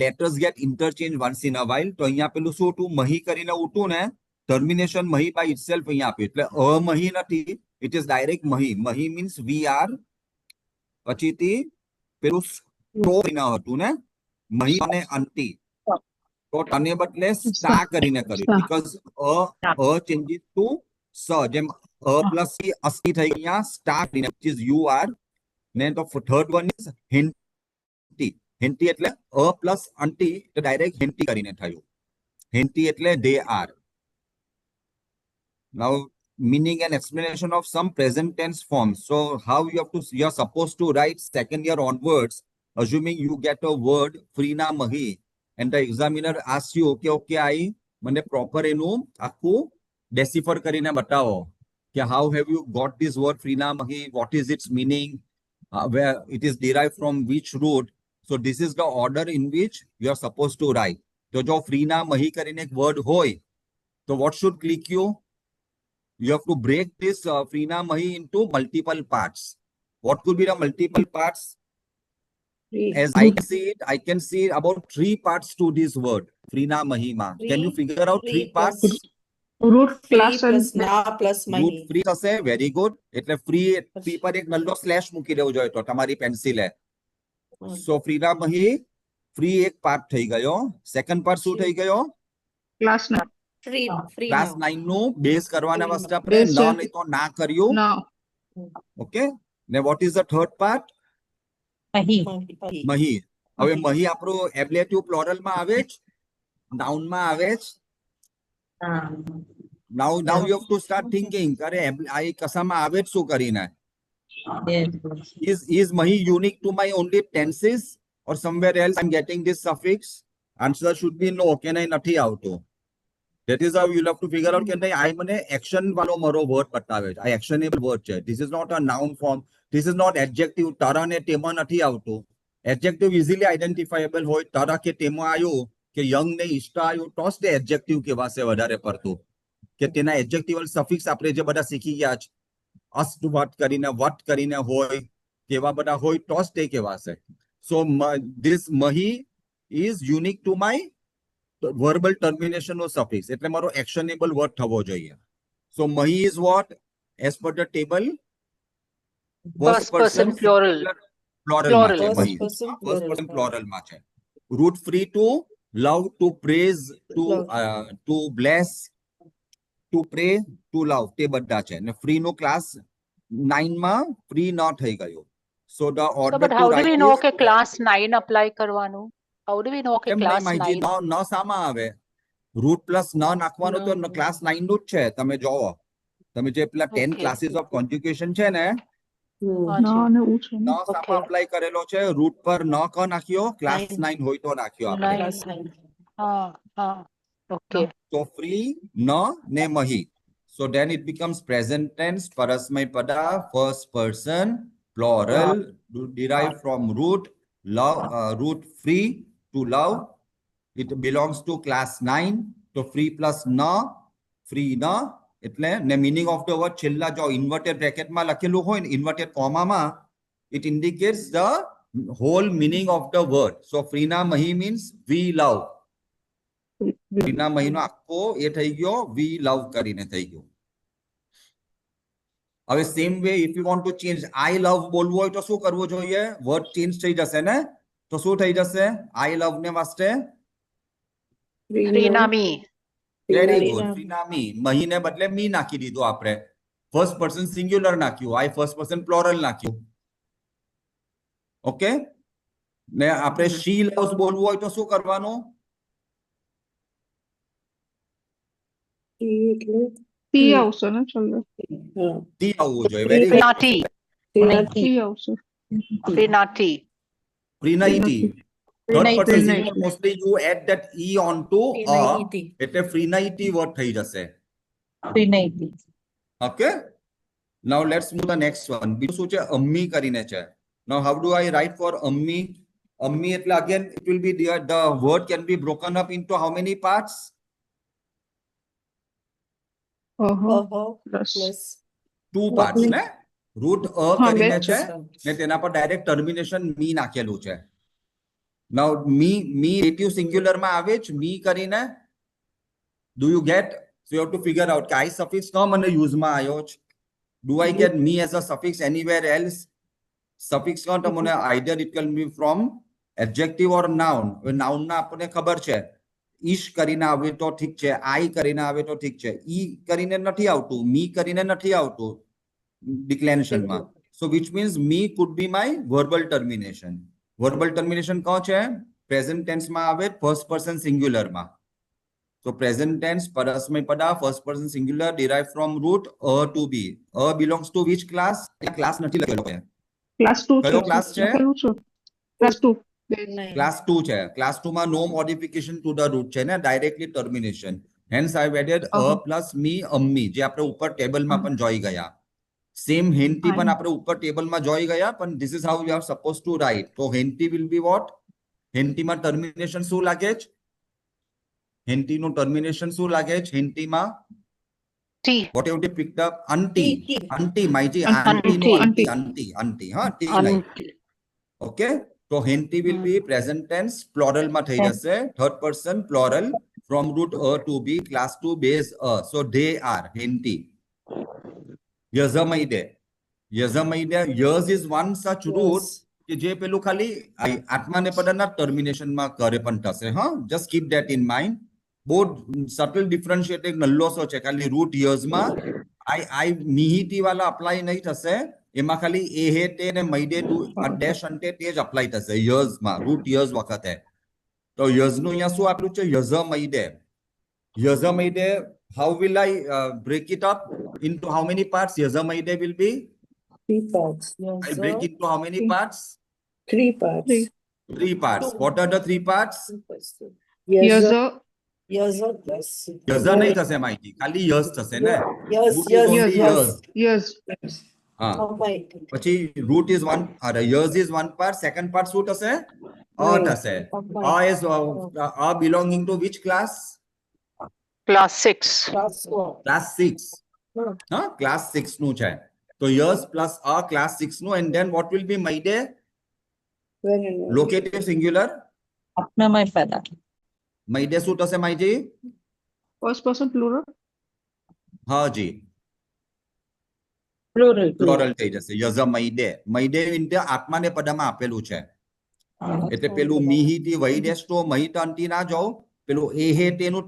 Speaker 7: Letters get interchange once in a while. તો અહીંયા પેલું શું હતું, મહી કરીને ઉઠું ને ટર્મિનેશન મહી બાય ઇટસેલ્ફ અહીંયા આપ્યું, એટલે અમહી નથી, it is direct Mahi. Mahi means we are. પછીથી પેલું સ્ટો કરીને હતું ને મહી અને અંતિ, તો તને બદલે સ્ટા કરીને કર્યું, બીકોઝ અ ચેન્જીસ ટુ સ. જેમ અ પ્લસ અસ્તી થઈ ગયા, સ્ટા કરીને which is you are. ને તો થર્ડ વન ઇઝ હેન્ટી. હેન્ટી એટલે અ પ્લસ અંટી તો ડાયરેક્ટ હેન્ટી કરીને થયું. હેન્ટી એટલે they are. Now meaning and explanation of some present tense forms. So how you are supposed to write second year onwards, assuming you get a word Freena Mahi and the examiner asks you okay I મને proper એનું આખું decipher કરીને બતાવો કે how have you got this word Freena Mahi, what is its meaning, where it is derived from which root. So this is the order in which you are supposed to write. તો જો Freena Mahi કરીને એક word હોય તો what should click you? You have to break this Freena Mahi into multiple parts. What could be the multiple parts? As I can see about 3 parts to this word, Freena Mahima. Can you figure out 3 parts?
Speaker 2: root
Speaker 4: Free
Speaker 2: plus and
Speaker 4: plus na plus
Speaker 7: Root
Speaker 4: mahi.
Speaker 7: free થશે, very good. એટલે free પર એક નલ્લો slash મૂકી દેવો જોઈએ તો તમારી પેન્સિલે. So Freena Mahi, free એક પાર્ટ થઈ ગયો. સેકન્ડ પાર્ટ શું થઈ ગયો?
Speaker 2: class na.
Speaker 4: Free
Speaker 7: class
Speaker 4: now.
Speaker 7: 9 નું બેઝ કરવાના વાસ્તે આપણે
Speaker 2: Base
Speaker 7: ન
Speaker 2: છે.
Speaker 7: નહીં તો ના કર્યું.
Speaker 2: No.
Speaker 7: ઓકે, ને what is the third part?
Speaker 3: Mahi.
Speaker 4: Mahi.
Speaker 7: મહી. હવે મહી આપણું એબ્લેટિવ પ્લોરલ માં આવે જ, નાઉન માં આવે જ. now you have to start thinking, અરે આ કસામાં આવે જ શું કરીને? Is Mahi unique to my only tenses or somewhere else I'm getting this suffix? Answer should be no. કે નહીં નથી આવતું. That is how you'll have to figure out કે નહીં આ મને એક્શન વાળો મારો વર્ડ બતાવે છે, આ એક્શનેબલ વર્ડ છે. This is not a noun form, this is not adjective. તરા ને તેમાં નથી આવતું. એડજેક્ટિવ ઇઝીલી આઈડેન્ટિફાયેબલ હોય. તરા કે તેમાં આવ્યું કે યંગ ને ઇષ્ટા આવ્યું તો જ તે એડજેક્ટિવ કહેવાશે વધારે પડતું, કે તેના એડજેક્ટિવલ સફિક્સ આપણે જે બધા શીખી ગયા છે, અસ્ત વટ કરીને વટ કરીને હોય કેવા બધા હોય તો જ તે કહેવાશે. સો this Mahi is unique to my verbal termination of suffix. એટલે મારો actionable word થવો જોઈએ. So Mahi is what? As per the table,
Speaker 9: First person plural.
Speaker 7: Plural માં છે
Speaker 9: Plural.
Speaker 7: Mahi. First person plural માં છે. Root free to love, to praise, to bless, to pray, to love. તે બધા છે. ને free નો class 9 માં free ન થઈ ગયો. So the
Speaker 9: So,
Speaker 7: order
Speaker 9: but
Speaker 7: to
Speaker 9: how do
Speaker 7: write
Speaker 9: we know
Speaker 7: is
Speaker 9: કે class 9 apply કરવાનું? How do we know કે
Speaker 7: એમ નહીં
Speaker 9: class
Speaker 7: માહિતી
Speaker 9: 9?
Speaker 7: ન સામા આવે. રૂટ પ્લસ ન નાખવાનું તો ક્લાસ 9 નું જ છે. તમે જોવો, તમે જે પેલા 10
Speaker 9: Okay.
Speaker 7: ક્લાસીસ ઓફ કોન્જ્યુગેશન છે ને,
Speaker 2: No ને હું છે
Speaker 7: ન
Speaker 2: ને.
Speaker 7: સામા
Speaker 9: Okay.
Speaker 7: અપ્લાય કરેલો છે. રૂટ પર ન ક નાખ્યો, ક્લાસ 9 હોય તો નાખ્યો આપણે.
Speaker 9: Nine. Okay.
Speaker 7: So free ન ને મહી. So then it becomes present tense, parasmay pada, first person, plural, derived from root love, root free to love. It belongs to class 9. So free plus na, free na. એટલે ને meaning of the word છેલ્લા જો inverted bracket માં લખેલું હોય ને inverted comma માં, it indicates the whole meaning of the word. So Freena Mahi means we love. Freena Mahi નો આખો એ થઈ ગયો we love કરીને થઈ ગયો. હવે same way if you want to change I love બોલવું હોય તો શું કરવું જોઈએ? વર્ડ ચેન્જ થઈ જશે ને, તો શું થઈ જશે? I love ને વાસ્તે
Speaker 9: Freena me.
Speaker 7: Very good. Freena me. મહીને બદલે મી નાખી દીધું આપણે. ફર્સ્ટ પર્સન સિંગ્યુલર નાખ્યું, I ફર્સ્ટ પર્સન પ્લોરલ નાખ્યું. ઓકે ને આપણે she loves બોલવું હોય તો શું કરવાનું?
Speaker 2: P આવશે ને છેલ્લે.
Speaker 7: T આવવું જોઈએ. Very good.
Speaker 9: Prinati.
Speaker 2: P આવશે.
Speaker 9: Prinati.
Speaker 7: Prinati. Third person
Speaker 2: Prinati.
Speaker 7: singular, mostly you add that e onto a
Speaker 4: Prinati.
Speaker 7: એટલે Prinati word થઈ જશે.
Speaker 3: Prinati.
Speaker 7: Okay. Now let's move the next one. બીજું શું છે? અમ્મી કરીને છે. Now how do I write for અમ્મી? અમ્મી એટલે again it will be the word can be broken up into how many parts?
Speaker 2: Plus.
Speaker 7: Two parts ને? Root a
Speaker 2: હા,
Speaker 7: કરીને
Speaker 2: બે
Speaker 7: છે
Speaker 2: છે.
Speaker 7: ને તેના પર ડાયરેક્ટ ટર્મિનેશન મી નાખેલું છે. Now me dative singular માં આવે જ મી કરીને. Do you get? So you have to figure out કે I suffix કમ અને use માં આવ્યો છે. Do I get me as a suffix anywhere else? Suffix કમ તમને either it can be from adjective or noun. Noun ના આપણને ખબર છે. ઈશ કરીને આવે તો ઠીક છે, I કરીને આવે તો ઠીક છે, ઈ કરીને નથી આવતું, me કરીને નથી આવતું declension માં. So which means me could be my verbal termination. Verbal termination કહો છે? Present tense માં આવે first person singular માં. So present tense પરસ્મૈપદા first person singular derived from root a to be. A belongs to which class? Class નથી લખેલો છે.
Speaker 2: Class 2
Speaker 7: કયો
Speaker 2: છે.
Speaker 7: class છે?
Speaker 2: લખેલું છે. Class 2.
Speaker 7: Class 2 છે. Class 2 માં no modification to the root છે ને, directly termination. Hence I have added a plus me અમ્મી જે આપણે ઉપર ટેબલમાં પણ જોઈ ગયા. Same હેન્ટી પણ આપણે ઉપર ટેબલમાં જોઈ ગયા, પણ this is how you are supposed to write. So હેન્ટી will be what? હેન્ટીમાં termination શું લાગે છે? હેન્ટીનું termination શું લાગે છે હેન્ટીમાં?
Speaker 9: T.
Speaker 7: What have you picked up? Auntie.
Speaker 4: T.
Speaker 7: Auntie, માઈજી.
Speaker 9: Auntie.
Speaker 7: Auntie. હા, T નહીં.
Speaker 9: Auntie.
Speaker 7: Okay. So હેન્ટી will be present tense plural માં થઈ જશે. Third person plural from root a to be class 2 base a. So they are હેન્ટી. યઝમૈદે. યઝમૈદે. Yaz is one such root કે જે પેલું ખાલી આત્માનેપદના termination માં કરે પણ થશે. હા, just keep that in mind. બહુ સટલ ડિફરન્શિએટ એક નલ્લો સો છે. ખાલી રૂટ યર્સ માં I નિહિતી વાળા અપ્લાય નહીં થશે. એમાં ખાલી એ હે તે ને મૈદે ડેશ અંતે તે જ અપ્લાય થશે યર્સ માં, રૂટ યર્સ વખતે. તો યર્સ નું અહીંયા શું આપ્યું છે? યઝમૈદે. યઝમૈદે, how will I break it up into how many parts? યઝમૈદે will be?
Speaker 5: 3 parts.
Speaker 7: I break into how many parts?
Speaker 5: 3 parts.
Speaker 7: 3 parts. What are the 3 parts?
Speaker 2: Years.
Speaker 7: યઝ નહીં થશે માહિતી, ખાલી યસ થશે ને. Root is
Speaker 5: Yes.
Speaker 7: only
Speaker 2: Yes.
Speaker 7: yas.
Speaker 2: Yes.
Speaker 7: હા, પછી root is one, yas is one part. Second part શું થશે? A થશે. A is A belonging to which class?
Speaker 9: Class 6.
Speaker 7: Class 6. હા, class 6 નું છે. તો yas plus A class 6 નું, and then what will be મૈદે? Locative singular.
Speaker 3: આત્મમયપદા.
Speaker 7: મૈદે શું થશે માઈજી?
Speaker 2: First person plural.
Speaker 7: હા જી,
Speaker 3: Plural.
Speaker 7: પ્લોરલ થઈ જશે. યઝમૈદે. મૈદે ઇન્ટે આત્માને પદામાં આપેલું છે. એટલે પેલું મિહિતી વૈદેશ તો મહિત અંતિ ના જાઓ. પેલું એ હે તેનું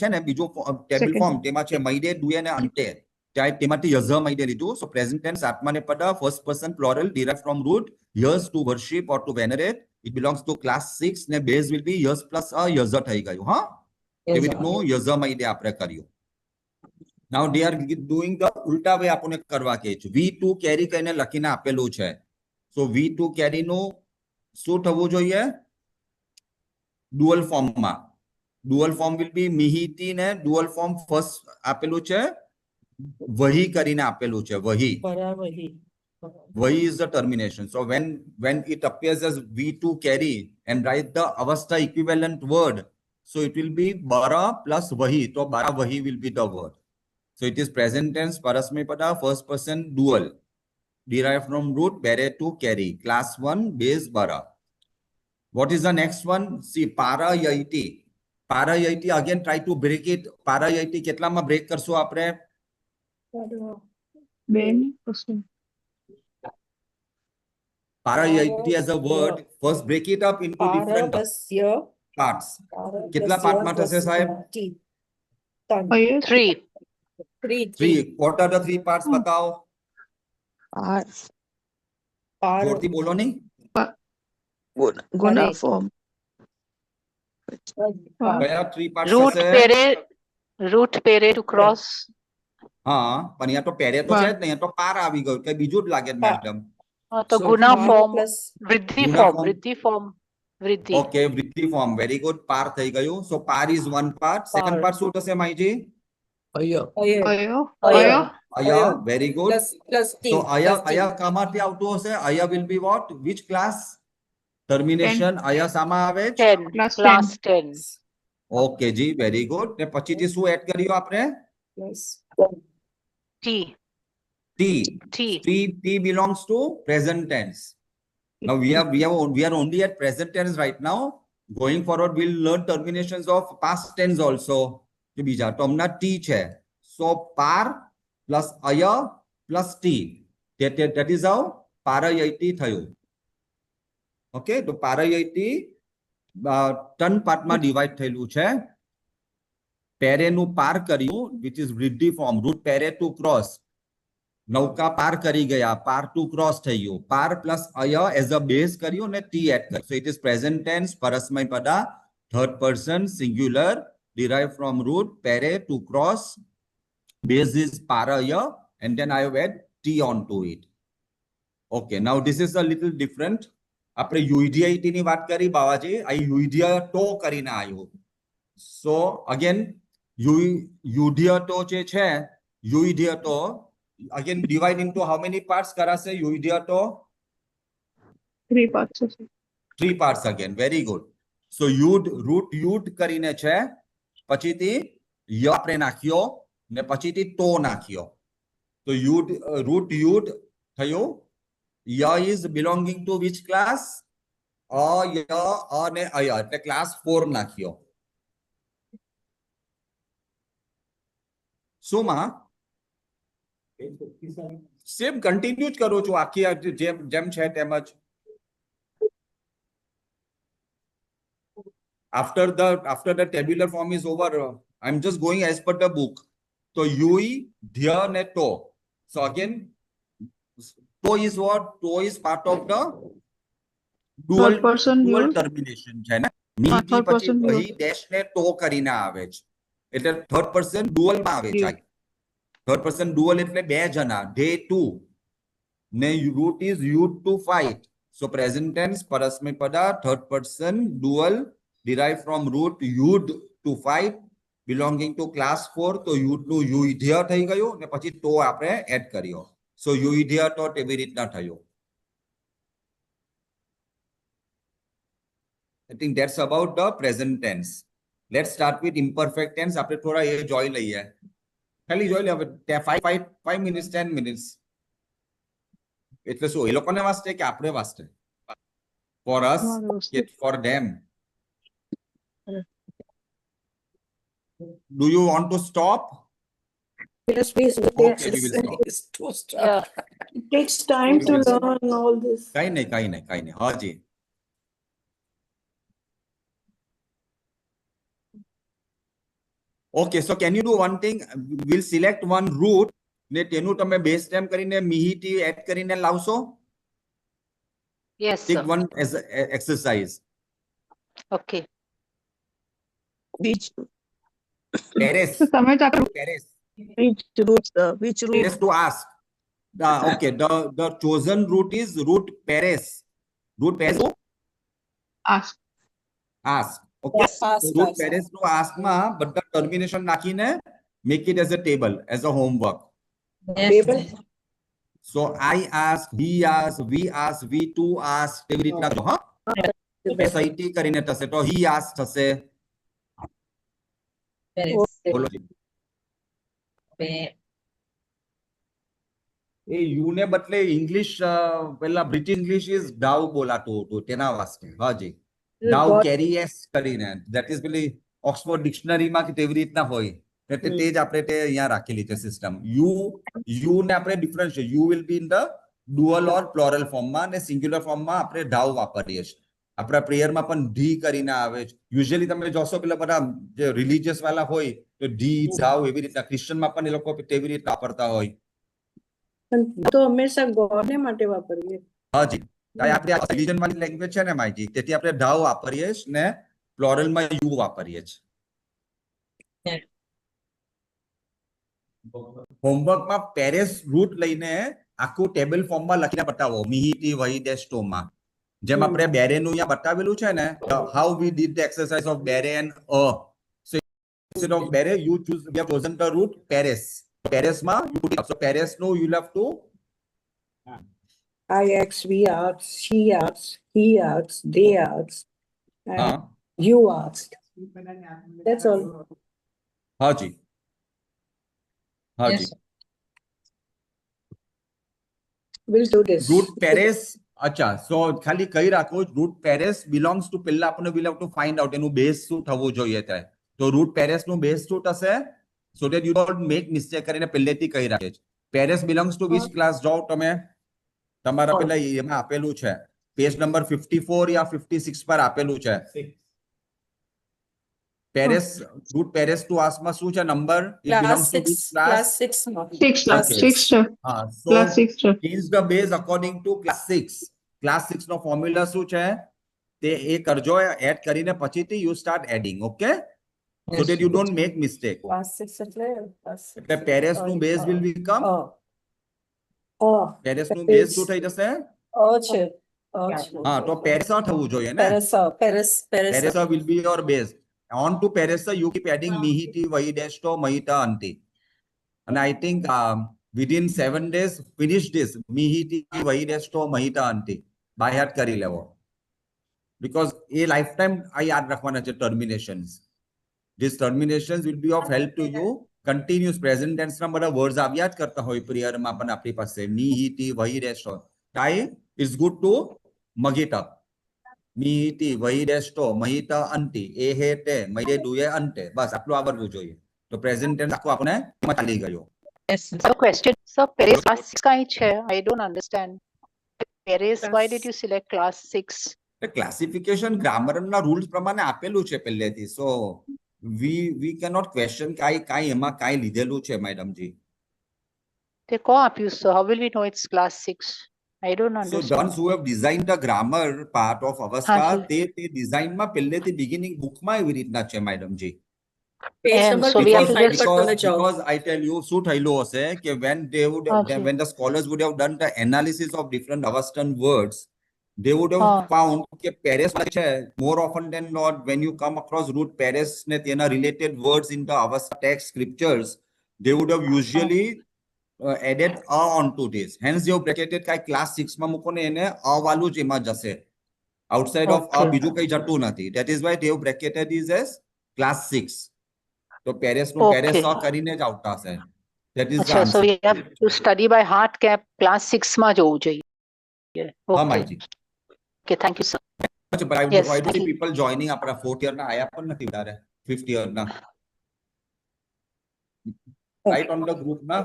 Speaker 7: છે ને બીજું ટેબલ
Speaker 2: Second.
Speaker 7: ફોર્મ તેમાં છે મૈદે દુએ ને અંતે. તેમાંથી યઝમૈદે લીધું. સો પ્રેઝન્ટ ટેન્સ આત્માને પદ first person plural derived from root yas to worship or to venerate. It belongs to class 6 ને base will be yas plus a યઝ થઈ ગયું. હા, એવી રીતનું યઝમૈદે આપણે કર્યું. Now they are doing the Ooltah way આપણને કરવા કે છે. V2 કેરી કરીને લખીને આપેલું છે. So V2 કેરી નું શું થવું જોઈએ? ડુઅલ ફોર્મમાં. ડુઅલ ફોર્મ will be મિહિતી ને ડુઅલ ફોર્મ ફર્સ્ટ આપેલું છે. વહી કરીને આપેલું છે. વહી. Vahi is the termination. So when it appears as V2 carry and write the avastha equivalent word, so it will be bara plus vahi. So bara vahi will be the word. So it is present tense parasmaipada first person dual derived from root bere to carry. Class 1 base bara. What is the next one? See parayati. Parayati, again try to break it. Parayati કેટલામાં break કરશો આપણે?
Speaker 2: Ben. Person.
Speaker 7: Parayati as a word, first break it up into different parts. કેટલા પાર્ટમાં થશે સાહેબ?
Speaker 2: Yes.
Speaker 9: 3.
Speaker 7: 3. What are the 3 parts? बताओ. જોરથી બોલો નહીં.
Speaker 3: Guna form.
Speaker 7: કયા 3 પાર્ટ
Speaker 9: Root
Speaker 7: થશે?
Speaker 9: pere to cross.
Speaker 7: હા, પણ અહીંયા તો પેરે તો છે જ નહીં, અહીંયા તો પાર આવી ગયું. કઈ બીજું જ લાગે છે madam.
Speaker 9: The
Speaker 10: So,
Speaker 9: guna form,
Speaker 4: plus
Speaker 9: vriddhi
Speaker 7: Guna
Speaker 9: form,
Speaker 7: form.
Speaker 9: vriddhi form, vriddhi.
Speaker 7: Okay, વૃદ્ધિ ફોર્મ, વેરી ગુડ. પાર થઈ ગયું. સો પાર is 1 part. Second
Speaker 4: Par.
Speaker 7: Part શું થશે માઈજી?
Speaker 10: Aya.
Speaker 2: અયો
Speaker 9: Aya.
Speaker 7: અયા, very good.
Speaker 4: plus T.
Speaker 7: So
Speaker 4: plus T.
Speaker 7: અયા કામાંથી આવતું હશે? અયા will be what? Which class? Termination અયા સામા આવે છે?
Speaker 9: 10,
Speaker 2: Class
Speaker 9: class 10.
Speaker 7: ઓકે જી, વેરી ગુડ. ને પછીથી શું એડ કર્યું આપણે?
Speaker 4: Plus
Speaker 9: T,
Speaker 7: T.
Speaker 9: T.
Speaker 7: T belongs to present tense. Now we are only at present tense right now. Going forward, we'll learn terminations of past tense also. કે બીજા તો હમણાં T છે. So par plus aya plus T. That is how parayati થયું. Okay, તો parayati ત્રણ પાર્ટમાં divide થયેલું છે. પેરેનું પાર કર્યું, which is વૃદ્ધિ form, root pere to cross. નૌકા પાર કરી ગયા, પાર ટુ ક્રોસ થઈ ગયું. પાર પ્લસ અય એઝ અ બેઝ કર્યું અને ટી એડ કર્યું. So it is present tense, પરસ્મય પદા, third person singular, derived from root pere to cross, base is paraya, and then I have add t onto it. Okay, now this is a little different. આપણે UEDIT ની વાત કરી બાવાજી, આ UEDITO કરીને આવ્યું. So again UEDITO જે છે, UEDITO again divide into how many parts કરાશે UEDITO?
Speaker 2: 3 parts.
Speaker 7: 3 parts again, very good. So root yud કરીને છે, પછીથી ય આપણે નાખ્યો ને પછીથી તો નાખ્યો. તો root yud થયો. ય is belonging to which class? ય અને અય એટલે class 4 નાખ્યો. સુમા સેમ કન્ટિન્યુ જ કરું છું આખી જેમ છે તેમ જ. after the tabular form is over, I'm just going as per the book. So yui dhya ne to. So again to is what? To is part of the dual
Speaker 2: Third person dual.
Speaker 7: termination છે ને. મી થી
Speaker 2: third
Speaker 7: પછી
Speaker 2: person dual.
Speaker 7: અહીં dash ને to કરીને આવે છે, એટલે થર્ડ પર્સન ડુઅલ માં આવે છે. થર્ડ પર્સન ડુઅલ એટલે બે જણા, they two ને root is used to fight. So present tense પરસ્મય પદા, third person dual, derived from root used to fight, belonging to class 4. તો used નું યુધ્ય થઈ ગયું ને પછી તો આપણે એડ કર્યો. So યુધ્ય તો એવી રીતના થયો. I think that's about the present tense. Let's start with imperfect tense. આપણે થોડા એ જોઈ લઈએ. ખાલી જોઈ લે હવે 5 minutes 10 minutes. એટલે શું એ લોકોને વાસ્તે કે આપણે વાસ્તે? For us, for them. Do you want to stop?
Speaker 5: Yes, please.
Speaker 7: Okay, we will stop.
Speaker 9: Yeah.
Speaker 5: It takes time to learn all this.
Speaker 7: કઈ નહીં. હાજી. Okay, so can you do one thing? We'll select one root ને તેનું તમે base time કરીને મિહિટી add કરીને લાવશો.
Speaker 9: Yes,
Speaker 7: Take
Speaker 9: sir.
Speaker 7: one as an exercise.
Speaker 9: Okay.
Speaker 3: Which
Speaker 7: Paris.
Speaker 2: તમે જ આપ્યું.
Speaker 7: Paris.
Speaker 3: which root?
Speaker 7: Paris to ask. Okay, the chosen root is root Paris. Root Paris to
Speaker 2: Ask.
Speaker 7: ask. Okay.
Speaker 4: Ask,
Speaker 7: So root
Speaker 4: ask.
Speaker 7: Paris to ask માં બધા termination નાખીને make it as a table, as a homework.
Speaker 5: Table.
Speaker 7: So I ask, he ask, we ask, we two ask, એવી રીતના કરો, હા? SIT કરીને થશે તો he ask થશે. બોલો જી. એ યુ ને બદલે ઇંગ્લિશ પેલા બ્રિટિશ ઇંગ્લિશ ઇઝ ડાઉ બોલાતું હતું તેના વાસ્તે. હાજી. ડાઉ કેરી એસ કરીને, ધેટ ઇઝ પેલી ઓક્સફોર્ડ ડિક્શનરીમાં કે તેવી રીતના હોય, એટલે તે જ આપણે તે અહીંયા રાખેલી છે સિસ્ટમ. યુ ને આપણે ડિફરન્સ છે. You will be in the dual or plural ફોર્મમાં અને સિંગ્યુલર ફોર્મમાં આપણે ડાઉ વાપરીએ છીએ. આપણા પ્રેયરમાં પણ ધી કરીને આવે છે. યુઝ્યુઅલી તમે જોશો પેલા બધા જે રિલિજિયસ વાળા હોય તો ધી ડાઉ એવી રીતના, ક્રિશ્ચનમાં પણ એ લોકો તેવી રીતના વાપરતા હોય.
Speaker 5: પણ તો હંમેશા ગોડને માટે વાપરીએ.
Speaker 7: હાજી આપણે આ રિલીજન વાળી લેંગ્વેજ છે ને માયજી, તેથી આપણે ઢ વાપરીએ છીએ ને પ્લોરલ માં યુ વાપરીએ છીએ. હોમવર્કમાં પેરેસ રૂટ લઈને આખું ટેબલ ફોર્મમાં લખીને બતાવો, મિહિટી વહી ડેસ્ટોમાં. જેમ આપણે બેરે નું અહીંયા બતાવેલું છે ને, how we did the exercise of બેરે and a. So instead of બેરે you choose, we have chosen the root પેરેસ. પેરેસમાં you put it. So પેરેસ નું you have to
Speaker 5: I asked, we asked, she asked, he asked, they asked, and
Speaker 7: હા
Speaker 5: you asked. That's all.
Speaker 7: હાજી હાજી.
Speaker 5: We'll do this.
Speaker 7: Route પેરેસ, અચ્છા, સો ખાલી કહી રાખો રૂટ પેરેસ બિલોંગ્સ ટુ, પહેલા આપણે will have to find out એનું બેઝ શું થવું જોઈએ તે. તો રૂટ પેરેસ નું બેઝ શું થશે, so that you don't make mistake કરીને પહેલેથી કહી રાખે છે. પેરેસ બિલોંગ્સ ટુ વિચ ક્લાસ? જાઓ તમે, તમારા પેલા એમાં આપેલું છે પેજ નંબર 54 યા 56 પર આપેલું છે. પેરેસ રૂટ પેરેસ ટુ આસમાં શું છે number? It belongs to which class?
Speaker 4: Class 6 માં.
Speaker 2: 6
Speaker 7: Okay.
Speaker 2: 6 છે.
Speaker 7: હા, સો
Speaker 2: ક્લાસ 6 છે.
Speaker 7: change the base according to class 6. Class 6 નો ફોર્મ્યુલા શું છે તે એ કરજો, એડ કરીને પછીથી you start adding, okay? So that you don't make mistake.
Speaker 4: Class 6 એટલે
Speaker 7: એટલે પેરેસ નું બેઝ will become, પેરેસ નું બેઝ શું થઈ જશે?
Speaker 4: છે.
Speaker 7: હા, તો પેરેસ થવું જોઈએ ને.
Speaker 4: પેરેસ
Speaker 7: પેરેસ will be your base. On to પેરેસ you keep adding મિહિટી વહી ડેસ્ટો મહિતા અંતિ. And I think within 7 days finish this મિહિટી વહી ડેસ્ટો મહિતા અંતિ by heart કરી લેવો, because a lifetime આ યાદ રાખવાના છે terminations. These terminations will be of help to you. Continuous present tense ના બધા words આવ્યા જ કરતા હોય prayer માં પણ આપણી પાસે મિહિટી વહી ડેસ્ટો. time is good to mug it up. મિહિટી વહી ડેસ્ટો મહિતા અંતિ, એ હે તે મહિરે દુએ અંતે, બસ આટલું આવડવું જોઈએ. તો પ્રેઝન્ટ ટેન્સ આખું આપણે એમાં ચાલી ગયો.
Speaker 3: Yes.
Speaker 9: So question, so Paris class 6 का ही है. I don't understand. Paris, why did you select class 6?
Speaker 7: Classification ગ્રામરના રૂલ્સ પ્રમાણે આપેલું છે પહેલેથી. સો વી કેનોટ ક્વેશ્ચન કાઈ એમાં કાઈ લીધેલું છે મેડમજી.
Speaker 9: They call up you, so how will we know it's class 6? I don't
Speaker 7: So the
Speaker 9: understand.
Speaker 7: ones who have designed the grammar part of Avastha,
Speaker 9: હાજી.
Speaker 7: તે ડિઝાઇનમાં પહેલેથી બિગિનિંગ બુકમાં એવી રીતના છે મેડમજી.
Speaker 4: Page
Speaker 9: And
Speaker 4: number
Speaker 9: so we have to
Speaker 4: 55
Speaker 9: just-
Speaker 4: પર તમે જાઓ.
Speaker 7: Because I tell you, શું થયેલું હશે કે
Speaker 9: હાજી.
Speaker 7: when the scholars would have done the analysis of different Avastan words, they would have
Speaker 9: હા.
Speaker 7: found કે પેરેસ છે more often than not when you come across root પેરેસ ને તેના related words in the Avastha text scriptures, they would have usually added a onto this. Hence they have bracketed કાંઈ class 6 માં મૂકો ને એને a વાળું જ એમાં જશે. Outside of a
Speaker 9: Okay.
Speaker 7: બીજું કંઈ જતું નથી. That is why they have bracketed this as class 6. તો પેરેસ નું પેરેસ
Speaker 9: Okay.
Speaker 7: કરીને જ આવતા હશે. That is the
Speaker 9: अच्छा, so
Speaker 7: answer.
Speaker 9: we have to study by heart cap class 6 માં જવું જોઈએ.
Speaker 7: હા
Speaker 9: Okay.
Speaker 7: માઈજી.
Speaker 9: Okay, thank you, sir.
Speaker 7: But I
Speaker 9: Yes,
Speaker 7: do
Speaker 9: thank
Speaker 7: see
Speaker 9: you.
Speaker 7: people joining આપણા 4th year ના આયા પણ નથી વધારે, 5th year ના. Right on the group ના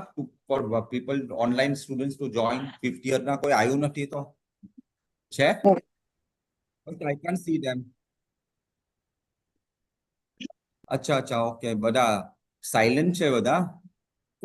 Speaker 7: for people online students to join 5th year ના કોઈ આયું નથી તો છે? But I can't see them. અચ્છા અચ્છા, ઓકે, બધા સાયલેન્ટ છે બધા.